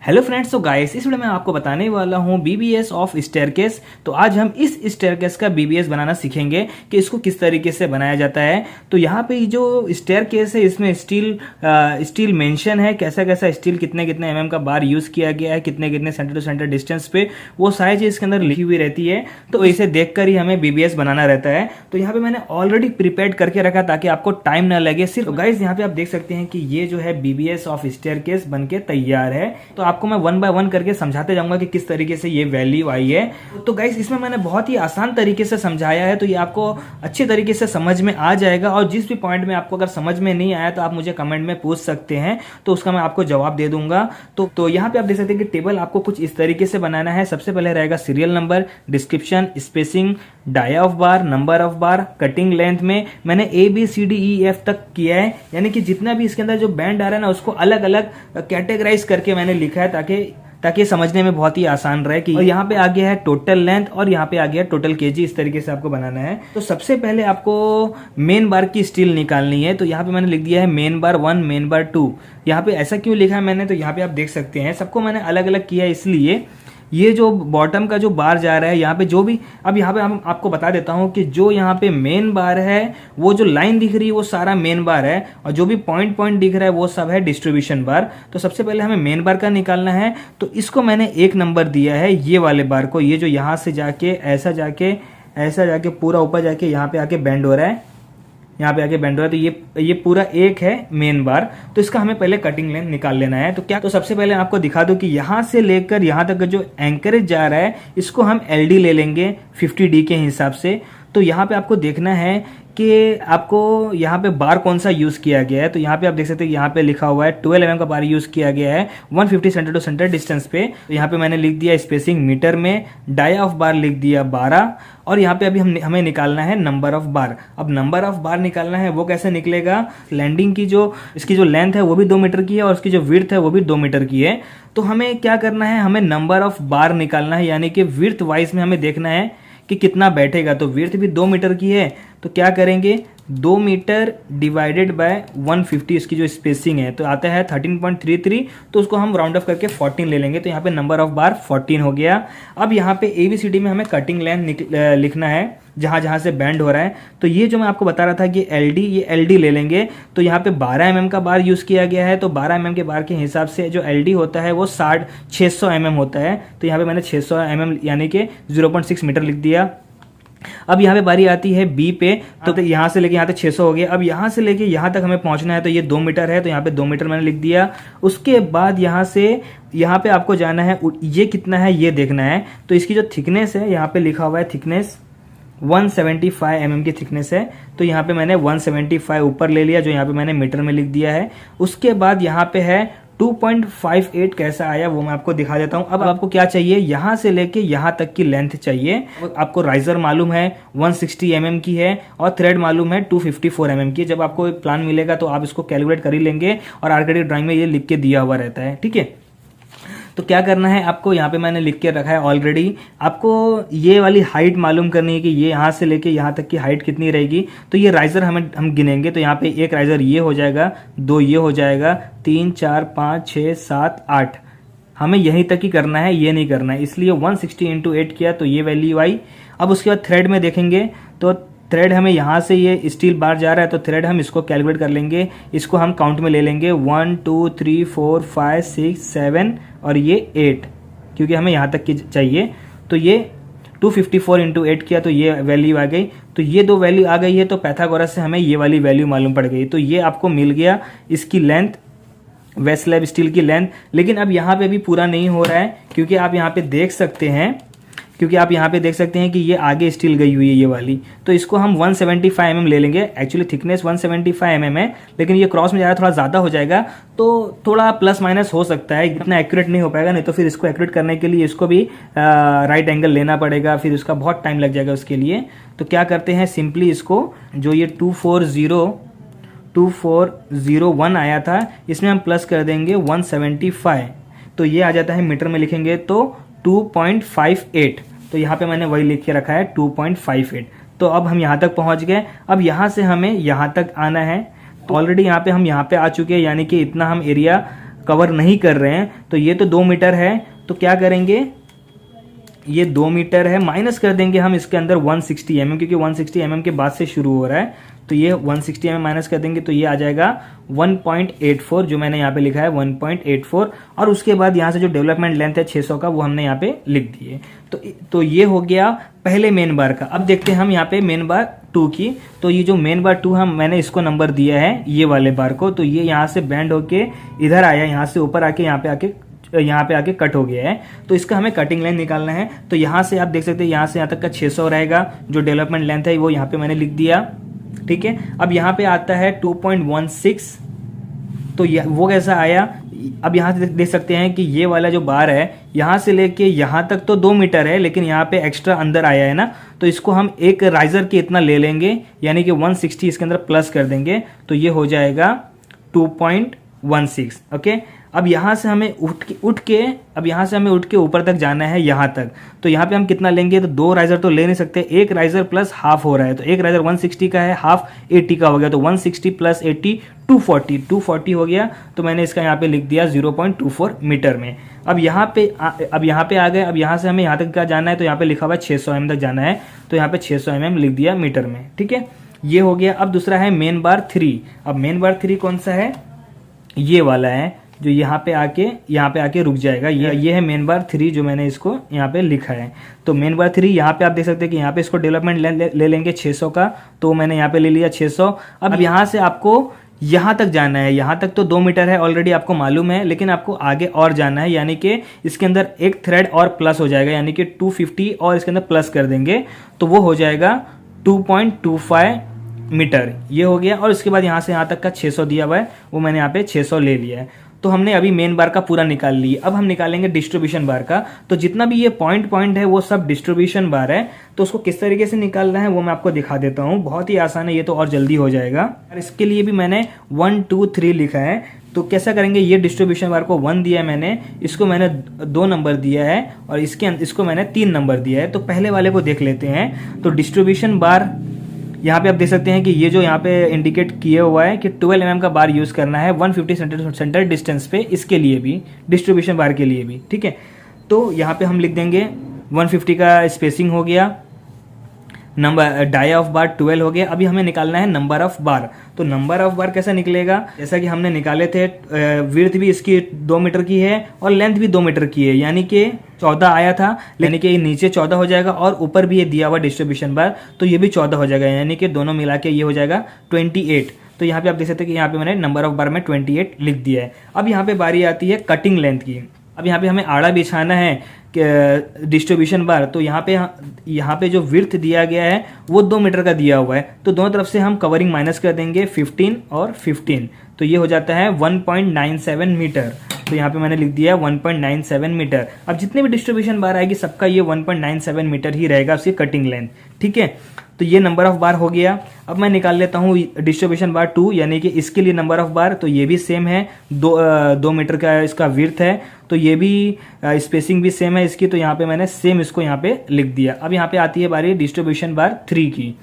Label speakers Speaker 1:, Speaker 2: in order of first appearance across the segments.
Speaker 1: Hello friends, तो guys इस video में आपको बताने वाला हूं बीबीएस ऑफ स्टेयरकेस। तो आज हम इस स्टेयरकेस का बीबीएस बनाना सीखेंगे कि इसको किस तरीके से बनाया जाता है। तो यहाँ पे जो स्टेयरकेस है इसमें स्टील मेंशन है, कैसा कैसा स्टील कितने कितने एमएम का बार यूज किया गया है, कितने कितने सेंटर टू सेंटर डिस्टेंस पे, वो सारी चीज इसके अंदर लिखी हुई रहती है। तो इसे देखकर ही हमें बीबीएस बनाना रहता है। तो यहाँ पे मैंने ऑलरेडी प्रिपेयर करके रखा ताकि आपको टाइम ना लगे। सिर्फ गाइस यहाँ पे आप देख सकते हैं कि ये जो है बीबीएस ऑफ स्टेयरकेस बनके तैयार है। तो आपको मैं वन बाय वन करके समझाते जाऊंगा कि किस तरीके से ये वैल्यू आई है। तो गाइस इसमें मैंने बहुत ही आसान तरीके से समझाया है, तो ये आपको अच्छे तरीके से समझ में आ जाएगा। और जिस भी पॉइंट में आपको अगर समझ में नहीं आया तो आप मुझे कमेंट में पूछ सकते हैं, तो उसका मैं आपको जवाब दे दूंगा। तो यहाँ पे आप देख सकते हैं कि टेबल आपको कुछ इस तरीके से बनाना है। सबसे पहले रहेगा serial number, description, spacing, dia of bar, number of bar, cutting length में मैंने ABCDEF तक किया है, यानी कि जितना भी इसके अंदर जो बैंड आ रहा है ना उसको अलग अलग कैटेगराइज करके मैंने लिखा है ताकि समझने में बहुत ही आसान रहे। कि और यहाँ पे आ गया है टोटल लेंथ और यहाँ पे आ गया टोटल केजी। इस तरीके से आपको बनाना है। तो सबसे पहले आपको मेन बार की स्टील निकालनी है। तो यहाँ पे मैंने लिख दिया है मेन बार 1, मेन बार 2। यहाँ पे ऐसा क्यों लिखा है मैंने, तो यहाँ पे आप देख सकते हैं सबको मैंने अलग अलग किया है, इसलिए ये जो बॉटम का जो बार जा रहा है यहाँ पे जो भी, अब यहाँ पे हम आपको बता देता हूँ कि जो यहाँ पे मेन बार है वो जो लाइन दिख रही है वो सारा मेन बार है, और जो भी पॉइंट पॉइंट दिख रहा है वो सब है डिस्ट्रीब्यूशन बार। तो सबसे पहले हमें मेन बार का निकालना है। तो इसको मैंने 1 नंबर दिया है, ये वाले बार को, ये जो यहाँ से जाके ऐसा जाके पूरा ऊपर जाके यहाँ पे आके बेंड हो रहा है, यहाँ पे आके बेंड हो रहा है। तो ये पूरा 1 है मेन बार। तो इसका हमें पहले कटिंग लेंथ निकाल लेना है। तो सबसे पहले आपको दिखा दूं कि यहाँ से लेकर यहाँ तक जो एंकरेज जा रहा है इसको हम LD ले लेंगे 50D के हिसाब से। तो यहाँ पे आपको देखना है कि आपको यहाँ पे बार कौन सा यूज किया गया है। तो यहाँ पे आप देख सकते हैं यहाँ पे लिखा हुआ है 12 mm का बार यूज किया गया है 150 सेंटर टू सेंटर डिस्टेंस पे। तो यहाँ पे मैंने लिख दिया स्पेसिंग मीटर में, डाया ऑफ बार लिख दिया 12, और यहाँ पे अभी हमें निकालना है नंबर ऑफ बार। अब नंबर ऑफ बार निकालना है वो कैसे निकलेगा, लैंडिंग की इसकी जो लेंथ है वो भी 2 मीटर की है और उसकी जो विड्थ है वो भी 2 मीटर की है। तो हमें क्या करना है, हमें नंबर ऑफ बार निकालना है, यानी कि विड्थ वाइज में हमें देखना है कि कितना बैठेगा। तो विड्थ भी 2 मीटर की है, तो क्या करेंगे 2 मीटर डिवाइडेड बाय 150 इसकी जो स्पेसिंग है तो आता है 13.33। तो उसको हम राउंड ऑफ करके 14 ले लेंगे। तो यहाँ पे नंबर ऑफ बार 14 हो गया। अब यहाँ पे ABCD में हमें कटिंग लेंथ लिखना है जहाँ जहाँ से बैंड हो रहा है। तो ये जो मैं आपको बता रहा था कि ये LD ले लेंगे। तो यहाँ पे 12 mm का बार यूज किया गया है। तो 12 mm के बार के हिसाब से जो LD होता है वो 600 mm होता है। तो यहाँ पे मैंने 600 mm यानी कि 0.6 मीटर लिख दिया। अब यहाँ पे बारी आती है B पे। तो यहाँ से लेके यहाँ तक 600 हो गया। अब यहाँ से लेके यहाँ तक हमें पहुंचना है, तो ये 2 मीटर है, तो यहाँ पे 2 मीटर मैंने लिख दिया। उसके बाद यहाँ से यहाँ पे आपको जाना है, ये कितना है ये देखना है। तो इसकी जो थिकनेस है यहाँ पे लिखा हुआ है थिकनेस 175 mm की थिकनेस है। तो यहाँ पे मैंने 175 ऊपर ले लिया, जो यहाँ पे मैंने मीटर में लिख दिया है। उसके बाद यहाँ पे है 2.58 कैसा आया वो मैं आपको दिखा देता हूँ। अब आपको क्या चाहिए, यहाँ से लेके यहाँ तक की लेंथ चाहिए। आपको राइजर मालूम है 160 mm की है और थ्रेड मालूम है 254 mm की। जब आपको एक प्लान मिलेगा तो आप इसको कैलकुलेट कर ही लेंगे, और आर्किटेक्ट ड्राइंग में ये लिख के दिया हुआ रहता है, ठीक है। तो क्या करना है आपको, यहाँ पे मैंने लिख के रखा है ऑलरेडी। आपको ये वाली हाइट मालूम करनी है कि ये यहाँ से लेके यहाँ तक की हाइट कितनी रहेगी। तो ये राइजर हम गिनेंगे। तो यहाँ पे एक राइजर ये हो जाएगा, 2 ये हो जाएगा, 3 4 5 6 7 8। हमें यहीं तक ही करना है, ये नहीं करना है, इसलिए 160 × 8 किया तो ये वैल्यू आई। अब उसके बाद थ्रेड में देखेंगे तो थ्रेड हमें यहाँ से ये स्टील बार जा रहा है, तो थ्रेड हम इसको कैलकुलेट कर लेंगे। इसको हम काउंट में ले लेंगे 1 2 3 4 5 6 7 और ये 8, क्योंकि हमें यहाँ तक की चाहिए। तो ये 254 × 8 किया तो ये वैल्यू आ गई। तो ये 2 वैल्यू आ गई है, तो पैथागोरस से हमें ये वाली वैल्यू मालूम पड़ गई। तो ये आपको मिल गया इसकी लेंथ, वेस्ट स्लैब स्टील की लेंथ। लेकिन अब यहाँ पे भी पूरा नहीं हो रहा है, क्योंकि आप यहाँ पे देख सकते हैं कि ये आगे स्टील गई हुई है ये वाली। तो इसको हम 175 mm ले लेंगे। एक्चुअली थिकनेस 175 mm है, लेकिन ये क्रॉस में जा रहा है, थोड़ा ज़्यादा हो जाएगा, तो थोड़ा प्लस माइनस हो सकता है, इतना एक्यूरेट नहीं हो पाएगा। नहीं तो फिर इसको एक्यूरेट करने के लिए इसको भी राइट एंगल लेना पड़ेगा, फिर उसका बहुत टाइम लग जाएगा उसके लिए। तो क्या करते हैं, सिंपली इसको जो ये 2401 आया था इसमें हम प्लस कर देंगे 175। तो ये आ जाता है, मीटर में लिखेंगे तो 2.58। तो यहाँ पे मैंने वही लिख के रखा है 2.58। तो अब हम यहाँ तक पहुँच गए। अब यहाँ से हमें यहाँ तक आना है। तो ऑलरेडी हम यहाँ पे आ चुके हैं, यानी कि इतना हम एरिया कवर नहीं कर रहे हैं। तो ये तो 2 मीटर है, तो क्या करेंगे, ये 2 मीटर है, माइनस कर देंगे हम इसके अंदर 160 mm, क्योंकि 160 mm के बाद से शुरू हो रहा है। तो ये 160 mm माइनस कर देंगे तो ये आ जाएगा 1.84, जो मैंने यहाँ पे लिखा है 1.84। और उसके बाद यहाँ से जो डेवलपमेंट लेंथ है 600 का, वो हमने यहाँ पे लिख दिए। तो ये हो गया पहले मेन बार का। अब देखते हैं हम यहाँ पे मेन बार 2 की। तो ये जो मेन बार 2 मैंने इसको नंबर दिया है ये वाले बार को। तो ये यहाँ से बैंड होके इधर आया, यहाँ से ऊपर आके यहाँ पे आके कट हो गया है। तो इसका हमें कटिंग लाइन निकालना है। तो यहाँ से आप देख सकते हैं यहाँ से यहाँ तक का 600 रहेगा, जो डेवलपमेंट लेंथ है वो यहाँ पे मैंने लिख दिया। ठीक है, अब यहाँ पे आता है 2.16। तो वो कैसा आया, अब यहाँ से देख सकते हैं कि ये वाला जो बार है यहाँ से लेके यहाँ तक तो 2 मीटर है, लेकिन यहाँ पे एक्स्ट्रा अंदर आया है ना, तो इसको हम एक राइजर के इतना ले लेंगे, यानी कि 160 इसके अंदर प्लस कर देंगे, तो ये हो जाएगा 2.16। ओके, अब यहाँ से हमें उठ के ऊपर तक जाना है यहाँ तक। तो यहाँ पे हम कितना लेंगे, तो 2 राइजर तो ले नहीं सकते, एक राइजर प्लस हाफ हो रहा है। तो एक राइजर 160 का है, हाफ 80 का हो गया, तो 160 प्लस 80 240 हो गया। तो मैंने इसका यहाँ पे लिख दिया 0.24 मीटर में। अब यहाँ पे आ गए। अब यहाँ से हमें यहाँ तक का जाना है, तो यहाँ पे लिखा हुआ है 600 mm तक जाना है, तो यहाँ पे 600 mm लिख दिया मीटर में। ठीक है, ये हो गया। अब दूसरा है मेन बार 3। अब मेन बार 3 कौन सा है, ये वाला है जो यहाँ पे आके रुक जाएगा। ये है मेन बार 3, जो मैंने इसको यहाँ पे लिखा है। तो मेन बार 3 यहाँ पे आप देख सकते हैं कि यहाँ पे इसको डेवलपमेंट ले लेंगे 600 का, तो मैंने यहाँ पे ले लिया 600। अब यहाँ से आपको यहाँ तक जाना है, यहाँ तक तो 2 मीटर है ऑलरेडी आपको मालूम है, लेकिन आपको आगे और जाना है, यानी कि इसके अंदर एक थ्रेड और प्लस हो जाएगा, यानी कि 250 और इसके अंदर प्लस कर देंगे, तो वो हो जाएगा 2.25 मीटर। ये हो गया। और उसके बाद यहाँ से यहाँ तक का 600 दिया हुआ है, वो मैंने यहाँ पे 600 ले लिया है। तो हमने अभी मेन बार का पूरा निकाल लिया। अब हम निकालेंगे डिस्ट्रीब्यूशन बार का। तो जितना भी ये पॉइंट है वो सब डिस्ट्रीब्यूशन बार है। तो उसको किस तरीके से निकालना है वो मैं आपको दिखा देता हूँ। बहुत ही आसान है ये, तो और जल्दी हो जाएगा। और इसके लिए भी मैंने 1 2 3 लिखा है। तो कैसा करेंगे, ये डिस्ट्रीब्यूशन बार को 1 दिया है मैंने, इसको मैंने 2 नंबर दिया है, और इसको मैंने 3 नंबर दिया है। तो पहले वाले को देख लेते हैं। तो डिस्ट्रीब्यूशन बार यहाँ पे आप देख सकते हैं कि ये जो यहाँ पे इंडिकेट किया हुआ है कि 12 mm का बार यूज करना है 150 सेंटीमीटर डिस्टेंस पे, इसके लिए भी, डिस्ट्रीब्यूशन बार के लिए भी। ठीक है, तो यहाँ पे हम लिख देंगे 150 का स्पेसिंग हो गया, नंबर डाई ऑफ बार 12 हो गया। अभी हमें निकालना है नंबर ऑफ बार। तो नंबर ऑफ बार कैसा निकलेगा, जैसा कि हमने निकाले थे, विड्थ भी इसकी 2 मीटर की है और लेंथ भी 2 मीटर की है, यानी कि 14 आया था, यानी कि नीचे 14 हो जाएगा, और ऊपर भी ये दिया हुआ डिस्ट्रीब्यूशन बार, तो ये भी 14 हो जाएगा, यानी कि दोनों मिला के ये हो जाएगा 28। तो यहाँ पे आप देख सकते हैं कि यहाँ पे मैंने नंबर ऑफ बार में 28 लिख दिया है। अब यहाँ पे बारी आती है कटिंग लेंथ की। अब यहाँ पे हमें आड़ा बिछाना है डिस्ट्रीब्यूशन बार। तो यहाँ पे जो विड्थ दिया गया है वो 2 मीटर का दिया हुआ है, तो दोनों तरफ से हम कवरिंग माइनस कर देंगे 15 और 15, तो ये हो जाता है 1.97 मीटर। तो यहाँ पे मैंने लिख दिया 1.97 मीटर। अब जितने भी डिस्ट्रीब्यूशन बार आएगी सबका ये 1.97 मीटर ही रहेगा उसकी कटिंग लेंथ। ठीक है, तो ये नंबर ऑफ बार हो गया। अब मैं निकाल लेता हूँ डिस्ट्रीब्यूशन बार 2, यानी कि इसके लिए नंबर ऑफ बार, तो ये भी सेम है, 2 मीटर का इसका विड्थ है, तो ये भी स्पेसिंग भी सेम है इसकी, तो यहाँ पे मैंने सेम इसको यहाँ पे लिख दिया। अब यहाँ पे आती है बारी डिस्ट्रीब्यूशन बार 3 की।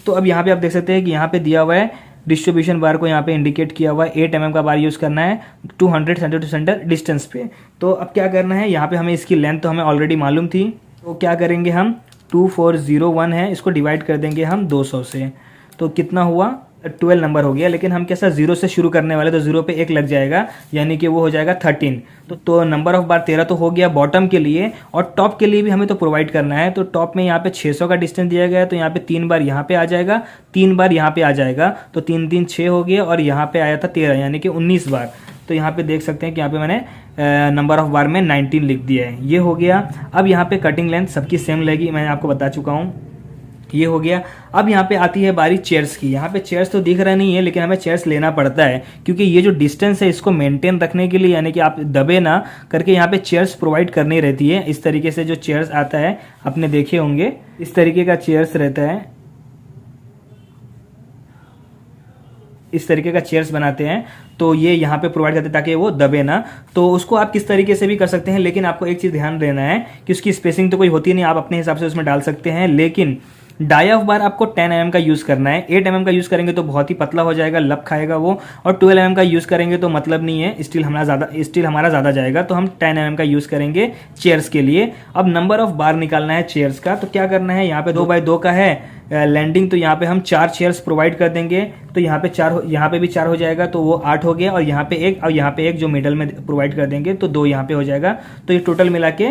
Speaker 1: तो अब यहाँ पे आप देख सकते हैं कि यहाँ पे दिया हुआ है डिस्ट्रीब्यूशन बार को यहाँ पे इंडिकेट किया हुआ है 8 mm का बार यूज करना है 200 सेंटीमीटर डिस्टेंस पे। तो अब क्या करना है, यहाँ पे हमें इसकी लेंथ तो हमें ऑलरेडी मालूम थी, तो क्या करेंगे हम, 2401 है, इसको डिवाइड कर देंगे हम 200 से, तो कितना हुआ, 12 नंबर हो गया। लेकिन हम कैसा 0 से शुरू करने वाले, तो 0 पे 1 लग जाएगा, यानी कि वो हो जाएगा 13। तो नंबर ऑफ बार 13 तो हो गया बॉटम के लिए, और टॉप के लिए भी हमें तो प्रोवाइड करना है। तो टॉप में यहाँ पे 600 का डिस्टेंस दिया गया है, तो यहाँ पे 3 बार यहाँ पे आ जाएगा, 3 बार यहाँ पे आ जाएगा, तो 3 3 6 हो गया, और यहाँ पे आया था 13, यानी कि 19 बार। तो यहाँ पे देख सकते हैं कि यहाँ पे मैंने नंबर ऑफ बार में 19 लिख दिया है। ये हो गया। अब यहाँ पे कटिंग लेंथ सबकी सेम लगेगी, मैंने आपको बता चुका हूँ, ये हो गया। अब यहाँ पे आती है बारी चेयर्स की। यहाँ पे चेयर्स तो दिख रहा नहीं है, लेकिन हमें चेयर्स लेना पड़ता है, क्योंकि ये जो डिस्टेंस है इसको मेंटेन रखने के लिए, यानी कि आप दबे ना करके यहाँ पे चेयर्स प्रोवाइड करनी रहती है। इस तरीके से जो चेयर्स आता है आपने देखे होंगे, इस तरीके का चेयर्स रहता है, इस तरीके का चेयर्स बनाते हैं, तो ये यहाँ पे प्रोवाइड करते हैं ताकि वो दबे ना। तो उसको आप किस तरीके से भी कर सकते हैं, लेकिन आपको एक चीज़ ध्यान देना है कि उसकी स्पेसिंग तो कोई होती नहीं, आप अपने हिसाब से उसमें डाल सकते हैं, लेकिन डाई ऑफ बार आपको 10 mm का यूज करना है। 8 mm का यूज करेंगे तो बहुत ही पतला हो जाएगा, लब खाएगा वो, और 12 mm का यूज करेंगे तो मतलब नहीं है, स्टील हमारा ज्यादा जाएगा, तो हम 10 mm का यूज करेंगे चेयर्स के लिए। अब नंबर ऑफ बार निकालना है चेयर्स का, तो क्या करना है, यहाँ पे 2x2 का है लैंडिंग, तो यहाँ पे हम 4 चेयर्स प्रोवाइड कर देंगे, तो यहाँ पे भी 4 हो जाएगा, तो वो 8 हो गया, और यहाँ पे 1 और यहाँ पे 1 जो मिडल में प्रोवाइड कर देंगे, तो 2 यहाँ पे हो जाएगा, तो ये टोटल मिला के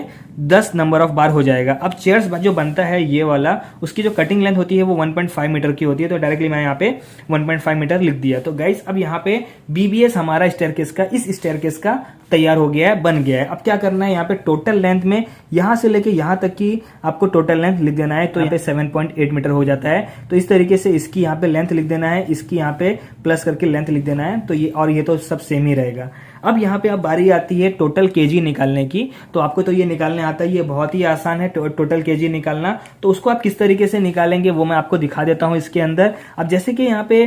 Speaker 1: 10 नंबर ऑफ बार हो जाएगा। अब चेयर्स जो बनता है ये वाला, उसकी जो कटिंग लेंथ होती है वो 1.5 मीटर की होती है, तो डायरेक्टली मैं यहाँ पे 1.5 मीटर लिख दिया। तो गाइस अब यहाँ पे बीबीएस हमारा स्टेयरकेस का, इस स्टेयरकेस का तैयार हो गया है, बन गया है। अब क्या करना है, यहाँ पे टोटल लेंथ में यहाँ से लेके यहाँ तक की आपको टोटल लेंथ लिख देना है, तो यहाँ पे 7.8 मीटर हो जाता है। तो इस तरीके से इसकी यहाँ पे लेंथ लिख देना है, इसकी यहाँ पे प्लस करके लेंथ लिख देना है, तो ये और ये तो सब सेम ही रहेगा। अब यहाँ पे अब बारी आती है टोटल केजी निकालने की, तो आपको तो ये निकालने आता है, ये बहुत ही आसान है टोटल केजी निकालना। तो उसको आप किस तरीके से निकालेंगे वो मैं आपको दिखा देता हूँ इसके अंदर। अब जैसे कि यहाँ पे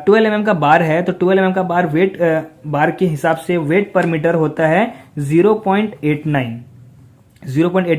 Speaker 1: 12 mm का बार है, तो 12 mm का बार वेट बार के हिसाब से वेट पर मीटर होता है 0.89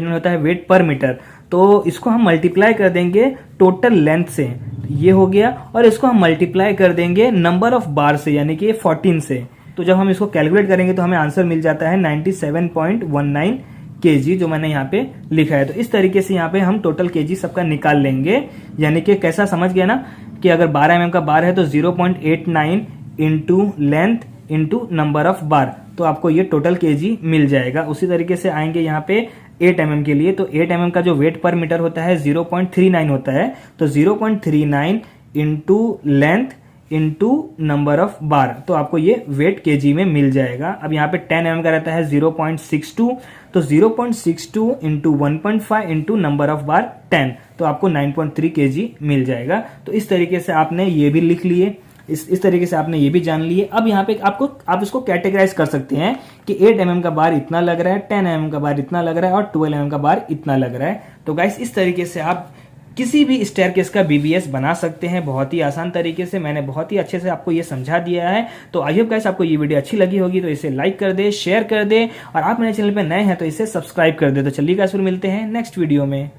Speaker 1: होता है वेट पर मीटर। तो इसको हम मल्टीप्लाई कर देंगे टोटल लेंथ से, ये हो गया, और इसको हम मल्टीप्लाई कर देंगे नंबर ऑफ बार से, यानी कि 14 से। तो जब हम इसको कैलकुलेट करेंगे तो हमें आंसर मिल जाता है 97.19 kg, जो मैंने यहाँ पे लिखा है। तो इस तरीके से यहाँ पे हम टोटल केजी सबका निकाल लेंगे, यानी कि कैसा समझ गया ना, कि अगर 12 mm का बार है तो 0.89 into length into number of बार, तो आपको ये टोटल केजी मिल जाएगा। उसी तरीके से आएंगे यहाँ पे 8 mm के लिए, तो 8 mm का जो वेट पर मीटर होता है 0.39 होता है, तो 0.39 into length into number of बार, तो आपको ये वेट केजी में मिल जाएगा। अब यहाँ पे 10 mm का रहता है 0.62, तो 0.62 इंटू 1.5 इंटू नंबर ऑफ बार 10, तो आपको 9.3 केजी मिल जाएगा। तो इस तरीके से आपने ये भी लिख लिए, इस तरीके से आपने ये भी जान लिए। अब यहाँ पे आप इसको कैटेगराइज कर सकते हैं कि 8 mm का बार इतना लग रहा है, 10 mm का बार इतना लग रहा है, और 12 mm का बार इतना लग रहा है। तो गाइस इस तरीके से आप किसी भी स्टेयरकेस का बीबीएस बना सकते हैं, बहुत ही आसान तरीके से। मैंने बहुत ही अच्छे से आपको ये समझा दिया है। तो आई होप गाइस आपको ये वीडियो अच्छी लगी होगी, तो इसे लाइक कर दे, शेयर कर दे, और आप मेरे चैनल पे नए हैं तो इसे सब्सक्राइब कर दे। तो चलिए गाइस फिर मिलते हैं नेक्स्ट वीडियो में।